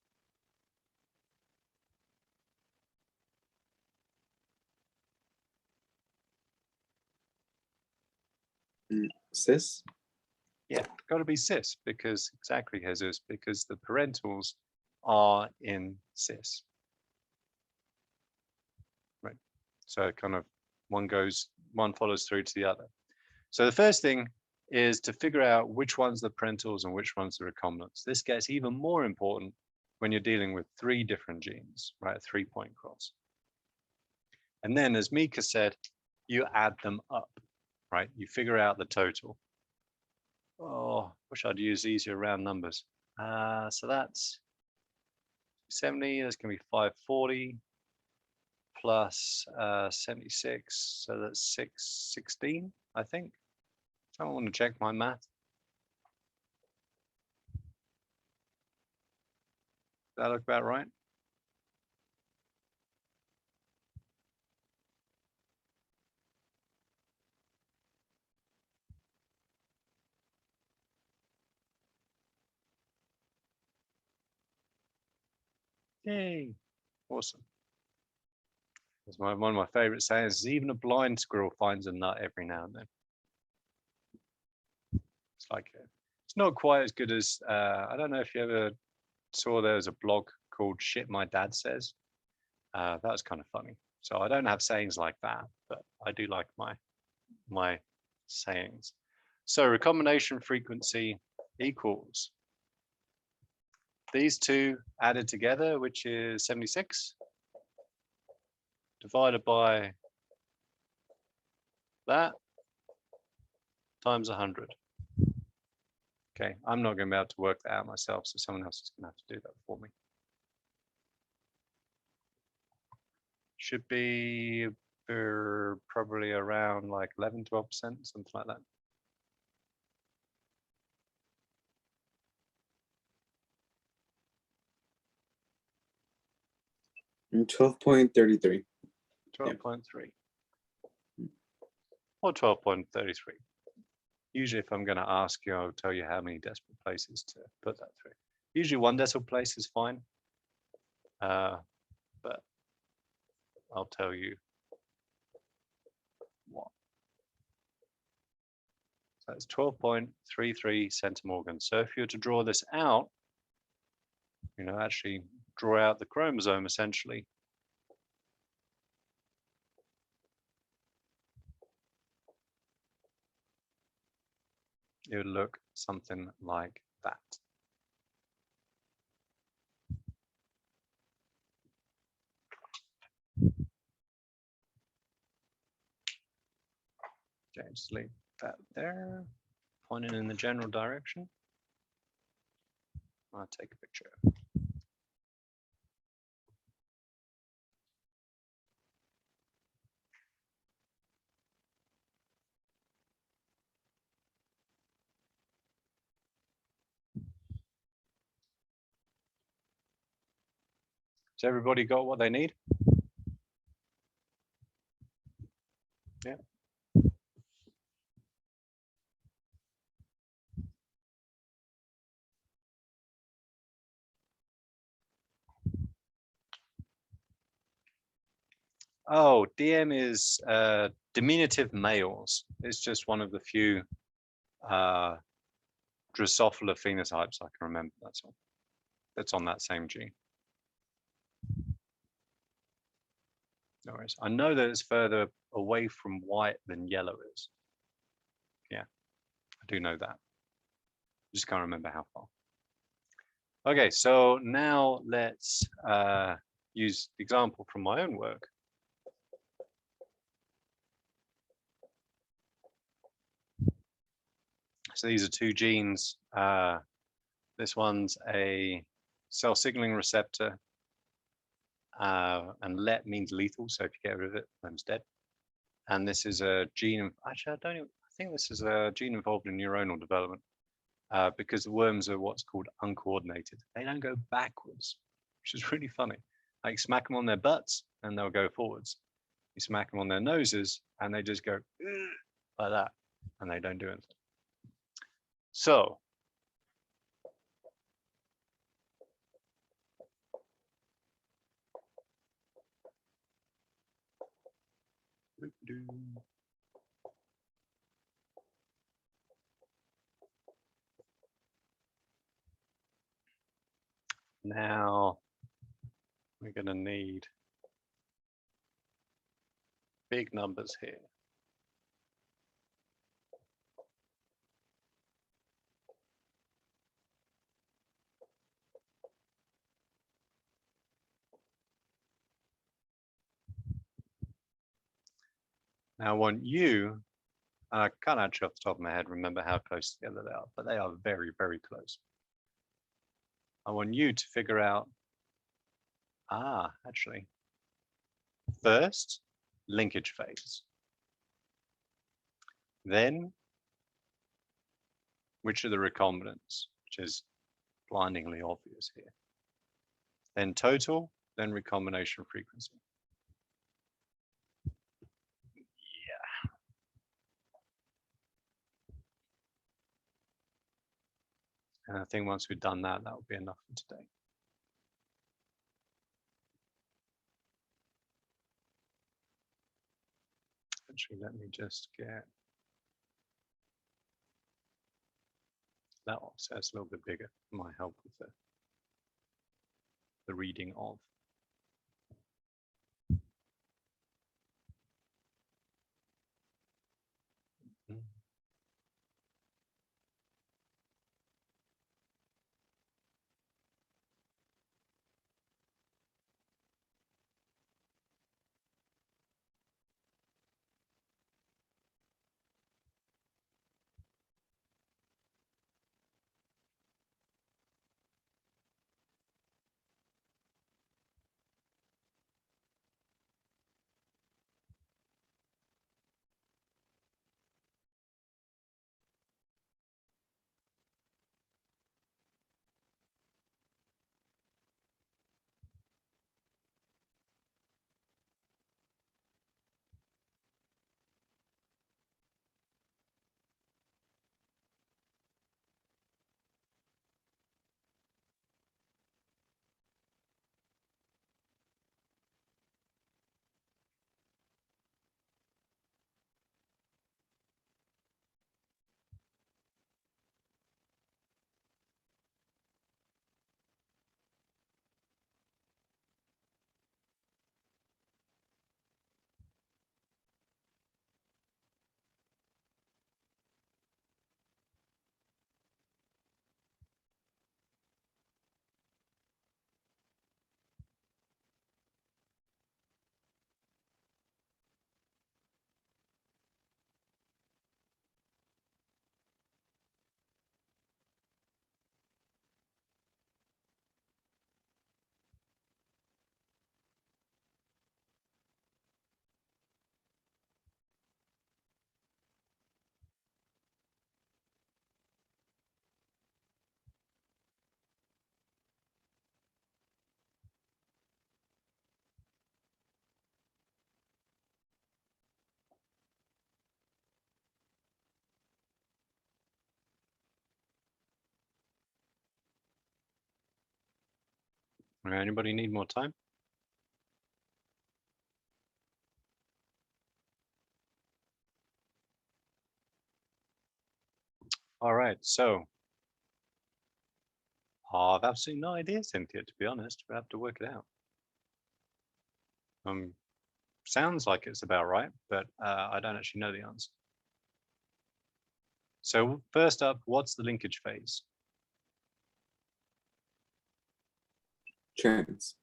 Cis? Yeah, got to be cis, because exactly, Jesus, because the parentals are in cis. Right. So kind of one follows through to the other. So the first thing is to figure out which one's the parentals and which one's the recombinants. This gets even more important when you're dealing with 3 different genes, right? A 3-point cross. And then, as Mika said, you add them up, right? You figure out the total. Oh, wish I'd use easier round numbers. So that's 70, that's going to be 540 plus 76, so that's 616, I think. I want to check my math. That look about right? Yay, awesome. That's one of my favorite sayings is even a blind squirrel finds a nut every now and then. It's like, it's not quite as good as, I don't know if you ever saw there's a blog called Shit My Dad Says. That was kind of funny. So I don't have sayings like that, but I do like my sayings. So recombination frequency equals these two added together, which is 76, divided by that times 100. Okay, I'm not going to be able to work that out myself, so someone else is going to have to do that for me. Should be probably around like 11, 12%, something like that. And 12.33. 12.3. Or 12.33. Usually if I'm going to ask you, I'll tell you how many decimal places to put that through. Usually 1 decimal place is fine. But I'll tell you what. So it's 12.33 centimorgan. So if you were to draw this out, actually draw out the chromosome essentially. It would look something like that. Okay, just leave that there, pointing in the general direction. I'll take a picture. Has everybody got what they need? Yeah. Oh, DM is diminutive males. It's just one of the few Drosophila phenotypes I can remember, that's all. that's on that same gene. No worries. I know that it's further away from white than yellow is. Yeah, I do know that. Just can't remember how far. Okay, so now let's use the example from my own work. So these are two genes. This one's a cell signaling receptor, and let means lethal. So if you get rid of it, worm's dead. And this is a gene. Actually, I think this is a gene involved in neuronal development, because the worms are what's called uncoordinated. They don't go backwards, which is really funny. Like smack them on their butts and they'll go forwards. You smack them on their noses and they just go like that, and they don't do anything. So now we're going to need big numbers here. Now I want you, I can't actually off the top of my head remember how close together they are, but they are very, very close. I want you to figure out, actually, first, linkage phase. Then, which are the recombinants, which is blindingly obvious here. Then total, then recombination frequency. Yeah. And I think once we've done that, that will be enough for today. Actually, let me just get that offset a little bit bigger. Might help with the reading of. Anybody need more time? All right, so Oh, I've absolutely no idea, Cynthia, to be honest. We'll have to work it out. Sounds like it's about right, but I don't actually know the answer. So first up, what's the linkage phase? Trans.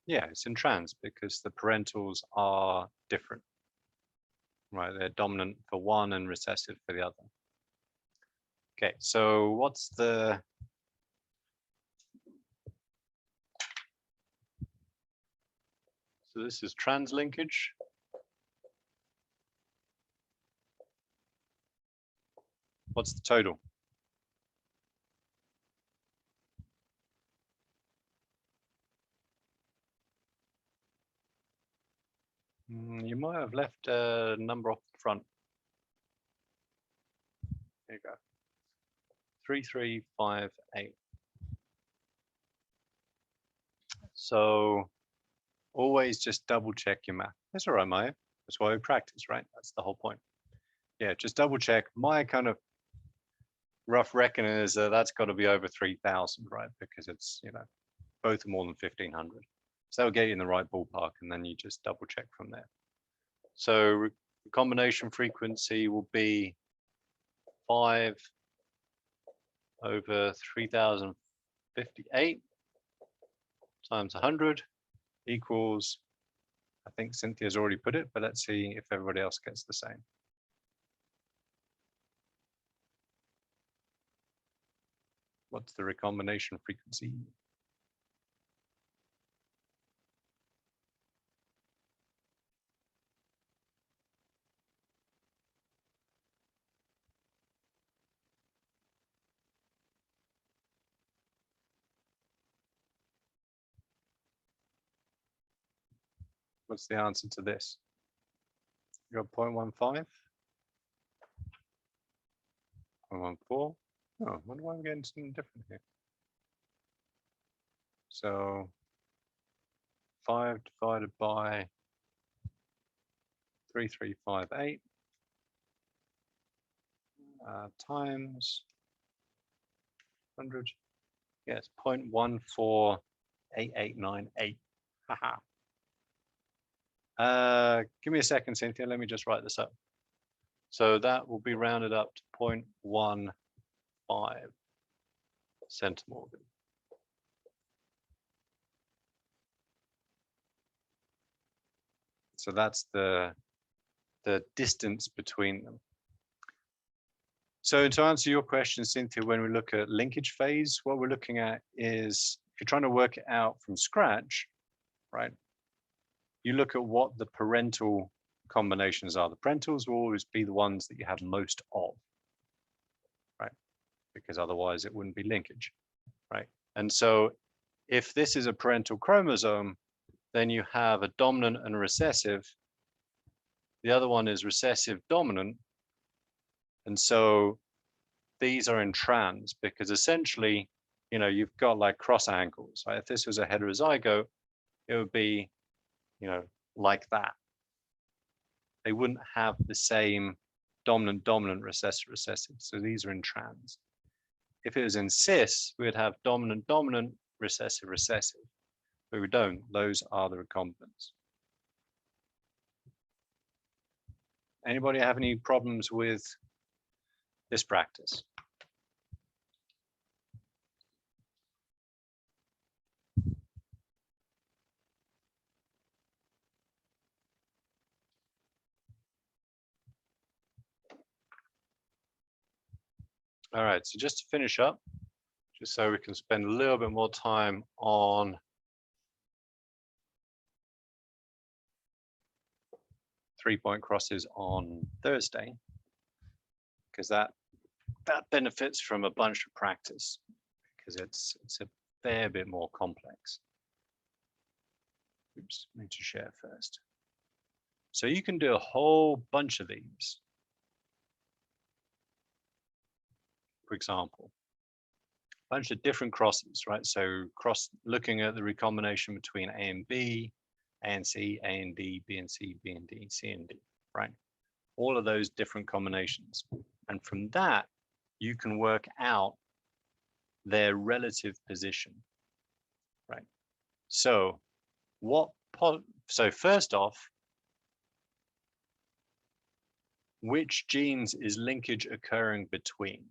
Yeah, it's in trans because the parentals are different, right? They're dominant for one and recessive for the other. Okay, so what's the so this is trans linkage. What's the total? You might have left a number off the front. There you go. 3358. So always just double check your math. That's all right, Maya. That's why we practice, right? That's the whole point. Yeah, just double check. My kind of rough reckoning is that's got to be over 3,000, right? Because it's, you know, both are more than 1,500. So that'll get you in the right ballpark, and then you just double check from there. So recombination frequency will be 5 over 3,058 times 100 equals, I think Cynthia's already put it, but let's see if everybody else gets the same. What's the recombination frequency? What's the answer to this? You got 0.15? 0.14? Oh, I wonder why I'm getting something different here. So 5 divided by 3358 times 100. Yes, 0.148898. Haha. Give me a second, Cynthia. Let me just write this up. So that will be rounded up to 0.15 centimorgan. So that's the distance between them. So to answer your question, Cynthia, when we look at linkage phase, what we're looking at is, if you're trying to work it out from scratch, right? You look at what the parental combinations are. The parentals will always be the ones that you have most of, right? Because otherwise it wouldn't be linkage, right? And so if this is a parental chromosome, then you have a dominant and a recessive. The other one is recessive dominant. And so these are in trans because essentially, you know, you've got like cross angles, right? If this was a heterozygote, it would be, you know, like that. They wouldn't have the same dominant, recessive. So these are in trans. If it was in cis, we'd have dominant, recessive. But we don't. Those are the recombinants. Anybody have any problems with this practice? All right, so just to finish up, just so we can spend a little bit more time on three-point crosses on Thursday, because that benefits from a bunch of practice, because it's a fair bit more complex. Oops, I need to share first. So you can do a whole bunch of these. For example, a bunch of different crosses, right? So looking at the recombination between A and B, A and C, A and D, B and C, B and D, C and D, right? All of those different combinations. And from that, you can work out their relative position, right? So so first off, which genes is linkage occurring between?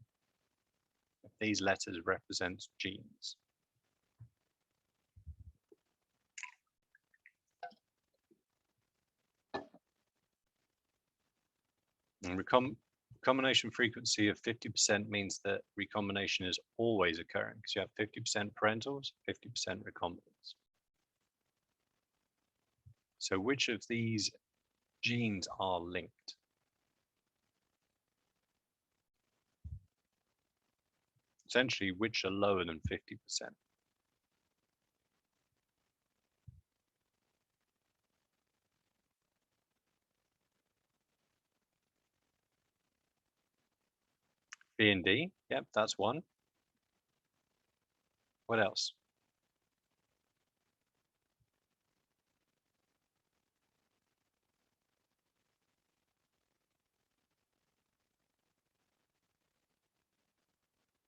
If these letters represent genes. And recombination frequency of 50% means that recombination is always occurring because you have 50% parentals, 50% recombinants. So which of these genes are linked? Essentially, which are lower than 50%? B and D, yep, that's one. What else?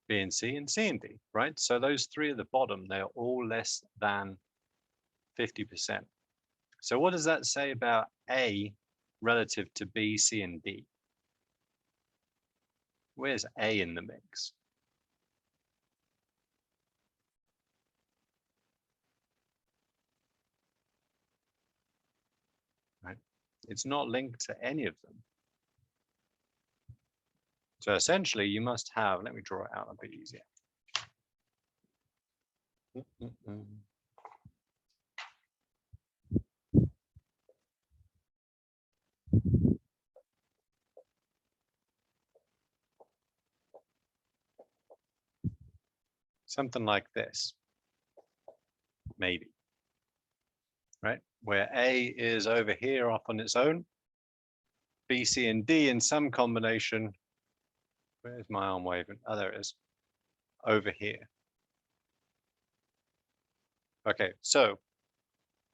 B and C and C and D, right? So those three at the bottom, they're all less than 50%. So what does that say about A relative to B, C, and D? Where's A in the mix? Right? It's not linked to any of them. So essentially you must have, let me draw it out a bit easier. Something like this, maybe, right? Where A is over here off on its own, B, C, and D in some combination. Where's my arm waving? Oh, there it is, over here. Okay, so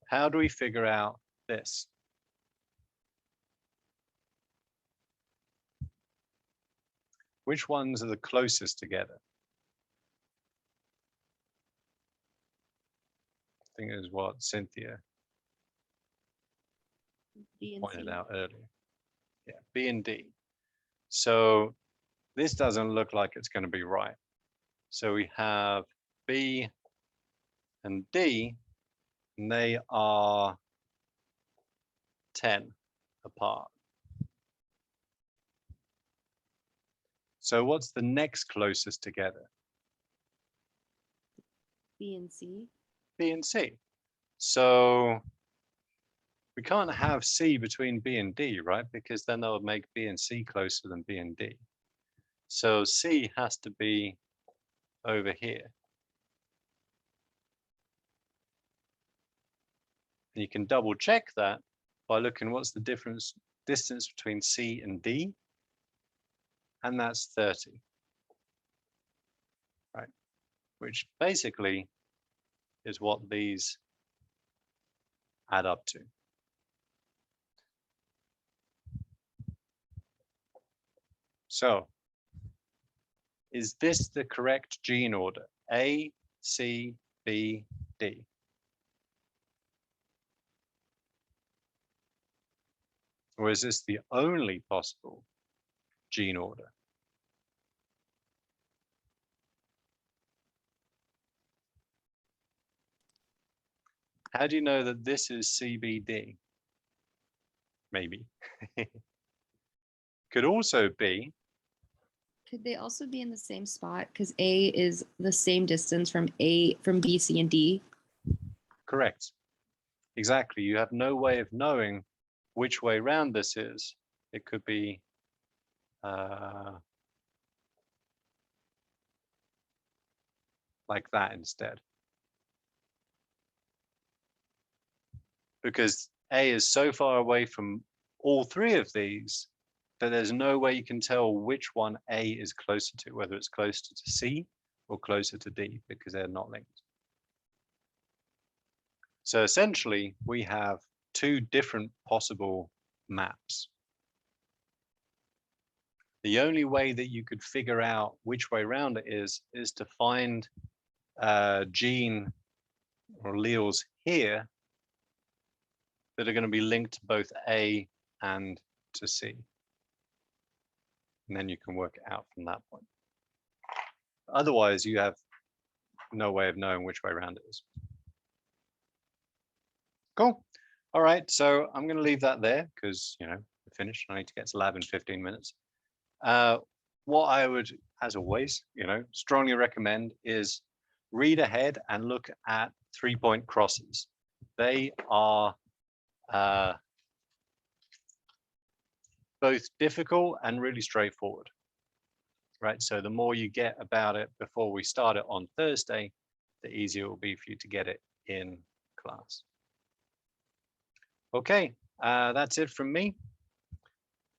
how do we figure out this? Which ones are the closest together? I think it is what Cynthia B and pointed C. out earlier. Yeah, B and D. So this doesn't look like it's going to be right. So we have B and D, and they are 10 apart. So what's the next closest together? B and C. B and C. So we can't have C between B and D, right? Because then that would make B and C closer than B and D. So C has to be over here. And you can double check that by looking what's the distance between C and D, and that's 30, right? Which basically is what these add up to. So is this the correct gene order? A, C, B, D. Or is this the only possible gene order? How do you know that this is CBD? Maybe. Could also be. Could they also be in the same spot? Because A is the same distance from B, C, and D. Correct. Exactly. You have no way of knowing which way round this is. It could be like that instead. Because A is so far away from all three of these that there's no way you can tell which one A is closer to, whether it's closer to C or closer to D, because they're not linked. So essentially, we have two different possible maps. The only way that you could figure out which way round it is to find gene or alleles here that are going to be linked to both A and to C. And then you can work it out from that point. Otherwise, you have no way of knowing which way around it is. Cool. All right, so I'm going to leave that there because, you know, we're finished. I need to get to lab in 15 minutes. What I would, as always, you know, strongly recommend is read ahead and look at 3-point crosses. They are both difficult and really straightforward, right? So the more you get about it before we start it on Thursday, the easier it will be for you to get it in class. Okay, that's it from me.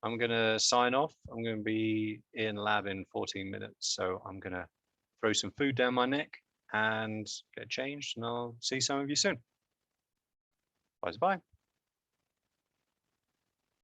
I'm going to sign off. I'm going to be in lab in 14 minutes. So I'm going to throw some food down my neck and get changed, and I'll see some of you soon. Bye-bye.